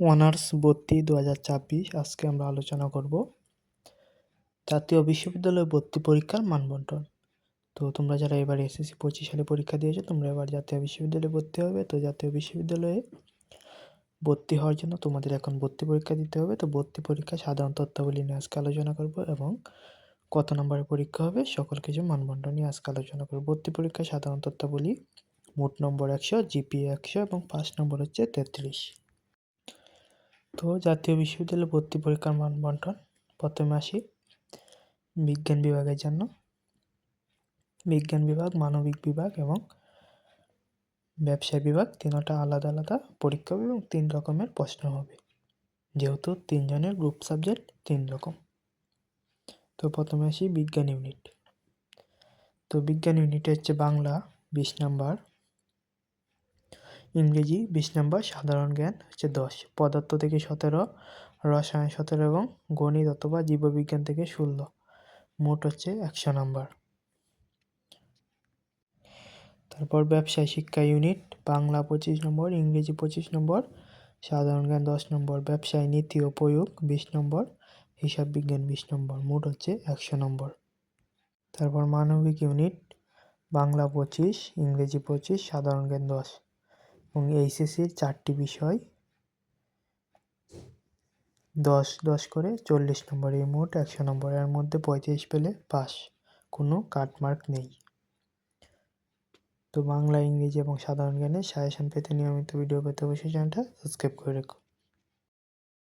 Honours ভর্তি 2024 আজকে আমরা আলোচনা করব জাতীয় বিশ্ববিদ্যালয় ভর্তি পরীক্ষার মানবন্টন। তো তোমরা যারা এবার এসএসসি 25 সালে পরীক্ষা দিয়েছো, তোমরা এবার জাতীয় বিশ্ববিদ্যালয়ে ভর্তি হবে। তো জাতীয় বিশ্ববিদ্যালয়ে ভর্তি হওয়ার জন্য তোমাদের এখন ভর্তি পরীক্ষা দিতে হবে। তো ভর্তি পরীক্ষা সাধারণ তথ্যাবলী নিয়ে আজকে আলোচনা করব এবং কত নম্বরের পরীক্ষা হবে সকল কিছু মানবন্টন নিয়ে আজকে আলোচনা করব। ভর্তি পরীক্ষা সাধারণ তথ্যাবলী মোট নম্বর 100, জিপিএ 100 এবং 5 নম্বর হচ্ছে 33। তো জাতীয় বিশ্ববিদ্যালয়ে ভর্তি পরীক্ষার মান বন্টন প্রথমে আসি বিজ্ঞান বিভাগের জন্য। বিজ্ঞান বিভাগ, মানবিক বিভাগ এবং ব্যবসায় বিভাগ তিনটা আলাদা আলাদা পরীক্ষা হবে এবং 3 রকমের প্রশ্ন হবে, যেহেতু 3 জনের গ্রুপ সাবজেক্ট 3 রকম। তো প্রথমে আসি বিজ্ঞান ইউনিট। তো বিজ্ঞান ইউনিটে হচ্ছে বাংলা 20 নম্বর, ইংরেজি 20 নম্বর, সাধারণ জ্ঞান হচ্ছে 10, পদার্থ থেকে 17, রসায়ন 17 এবং গণিত অথবা জীববিজ্ঞান থেকে 16, মোট হচ্ছে 100 নম্বর। তারপর ব্যবসায় শিক্ষা ইউনিট বাংলা 25 নম্বর, ইংরেজি 25 নম্বর, সাধারণ জ্ঞান 10 নম্বর, ব্যবসায় নীতি ও প্রয়োগ 20 নম্বর, হিসাব বিজ্ঞান 20 নম্বর, মোট হচ্ছে 100 নম্বর। তারপর মানবিক ইউনিট বাংলা 25, ইংরেজি 25, সাধারণ জ্ঞান 10 এবং এইচএসসির 4টি বিষয় 10 করে 40 নম্বর, এই মোট 100 নম্বর। এর মধ্যে 35 পেলে পাস, কোনো কাটমার্ক নেই। তো বাংলা, ইংরেজি এবং সাধারণ জ্ঞানে সাজেশন পেতে নিয়মিত ভিডিও পেতে অবশ্যই চ্যানেলটা সাবস্ক্রাইব করে রেখো।